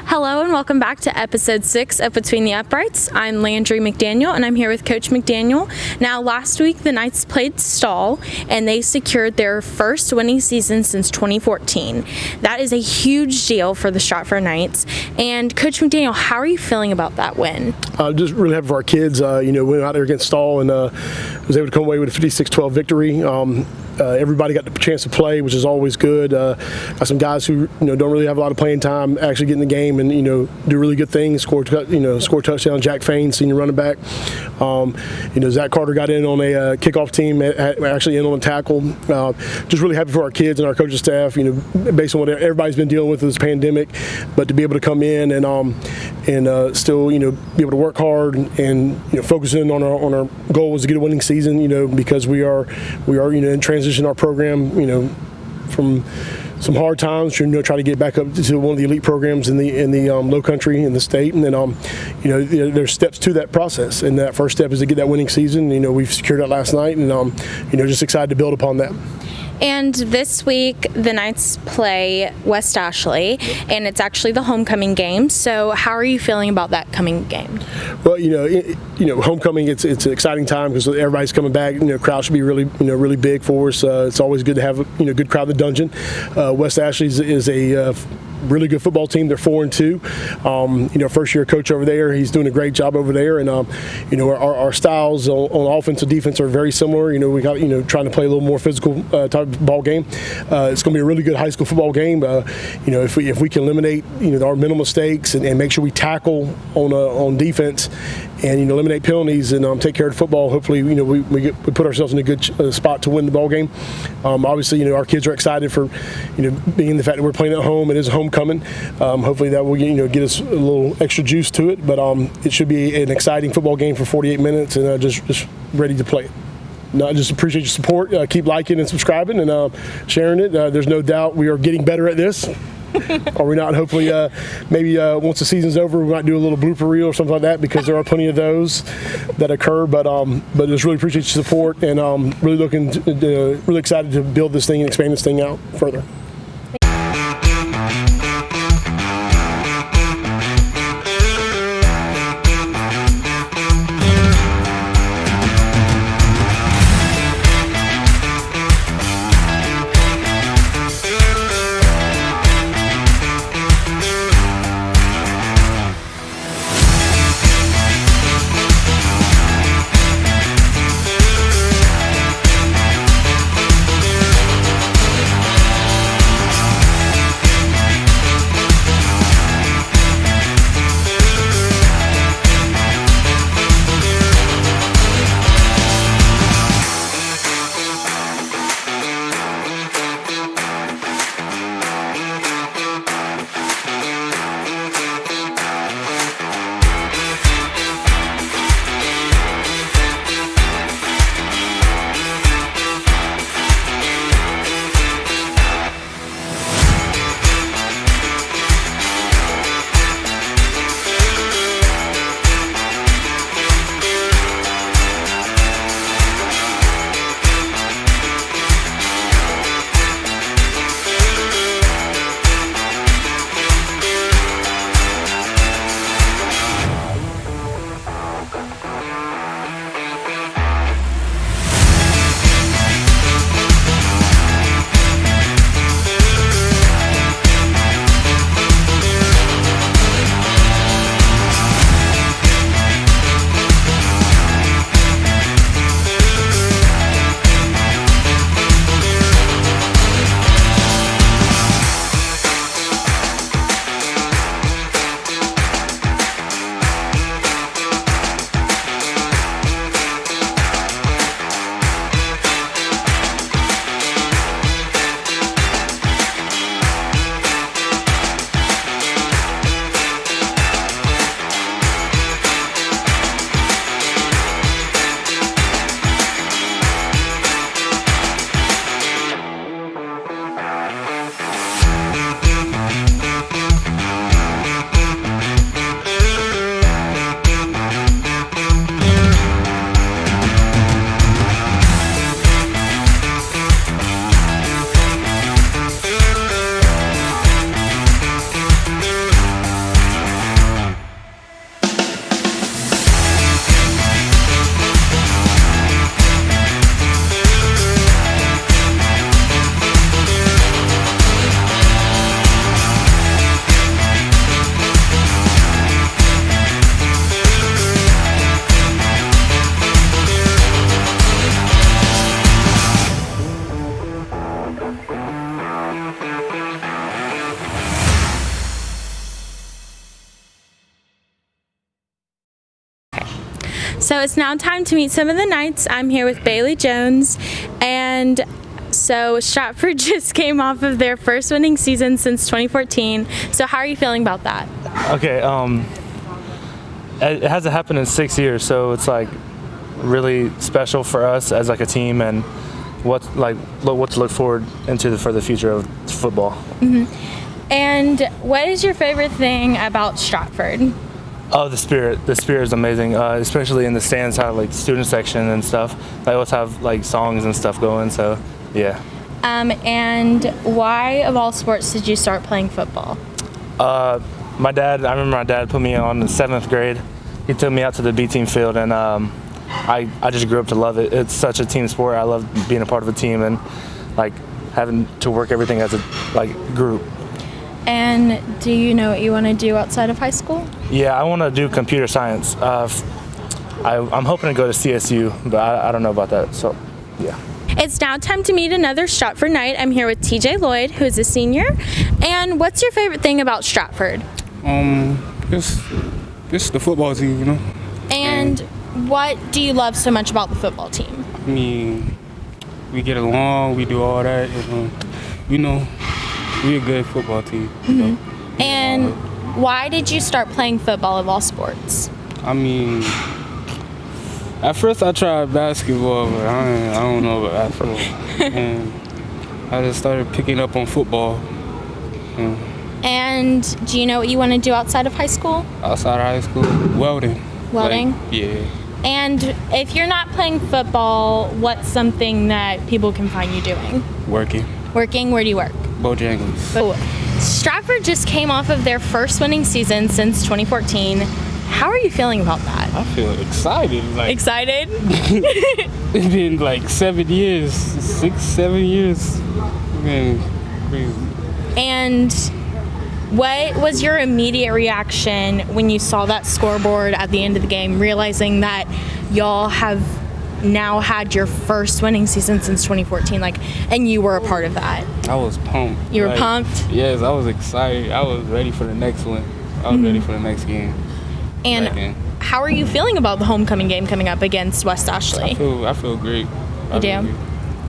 Hello and welcome back to episode 6 of Between the Uprights. I'm Landry McDaniel and I'm here with Coach McDaniel. Now, last week the Knights played Stall and they secured their first winning season since 2014. That is a huge deal for the Stratford Knights. And Coach McDaniel, how are you feeling about that win? Just really happy for our kids. Went out there against Stall and was able to come away with a 56-12 victory. Everybody got the chance to play, which is always good. Got some guys who don't really have a lot of playing time actually get in the game and do really good things. Score touchdown. Jack Fain, senior running back. Zach Carter got in on a kickoff team, actually in on a tackle. Just really happy for our kids and our coaching staff. Based on what everybody's been dealing with this pandemic, but to be able to come in and still be able to work hard and focus in on our goal was to get a winning season. Because we are in transition our program from some hard times, try to get back up to one of the elite programs in the low country in the state, and then there's steps to that process, and that first step is to get that winning season. We've secured that last night, and just excited to build upon that. And this week, the Knights play West Ashley, and it's actually the homecoming game. So how are you feeling about that coming game? Well, homecoming, it's an exciting time because everybody's coming back. Crowd should be really big for us. It's always good to have a good crowd in the dungeon. West Ashley is a really good football team. They're 4-2. First year coach over there, he's doing a great job over there, and our styles on offense and defense are very similar. We got trying to play a little more physical type of ball game. It's going to be a really good high school football game. If we can eliminate our mental mistakes and make sure we tackle on defense and eliminate penalties and take care of the football, hopefully we put ourselves in a good spot to win the ball game. Obviously our kids are excited for being the fact that we're playing at home. It is homecoming. Hopefully that will get us a little extra juice to it, but it should be an exciting football game for 48 minutes and just ready to play it. I just appreciate your support. Keep liking and subscribing and sharing it. There's no doubt we are getting better at this. Are we not? Hopefully, maybe once the season's over, we might do a little blooper reel or something like that, because there are plenty of those that occur. But just really appreciate your support, and really excited to build this thing and expand this thing out further. So it's now time to meet some of the Knights. I'm here with Bailey Jones, and so Stratford just came off of their first winning season since 2014. So how are you feeling about that? Okay, it hasn't happened in 6 years, so it's like really special for us as like a team, and what to look forward into for the future of football. And what is your favorite thing about Stratford? Oh, the spirit. The spirit is amazing, especially in the stands, how like student section and stuff. They always have like songs and stuff going, so yeah. And why of all sports did you start playing football? I remember my dad put me on in 7th grade. He took me out to the B team field, and I just grew up to love it. It's such a team sport. I love being a part of a team and like having to work everything as a group. And do you know what you want to do outside of high school? Yeah, I want to do computer science. I'm hoping to go to CSU, but I don't know about that. So, yeah. It's now time to meet another Stratford Knight. I'm here with TJ Lloyd, who is a senior. And what's your favorite thing about Stratford? It's the football team, you know. And what do you love so much about the football team? I mean, we get along, we do all that, you know, we're a good football team. You know? And why did you start playing football of all sports? I mean, at first I tried basketball, but I don't know about basketball. And I just started picking up on football. And do you know what you want to do outside of high school? Outside of high school, welding. Welding? Yeah. And if you're not playing football, what's something that people can find you doing? Working. Working? Where do you work? Bojangles. Oh, Stratford just came off of their first winning season since 2014. How are you feeling about that? I feel excited. Excited? It's been like 7 years, 6, 7 years. Man, crazy. And what was your immediate reaction when you saw that scoreboard at the end of the game, realizing that y'all have now had your first winning season since 2014, and you were a part of that? I was pumped. You were pumped? Yes, I was excited. I was ready for the next one. I was ready for the next game. And how are you feeling about the homecoming game coming up against West Ashley? I feel great. You do?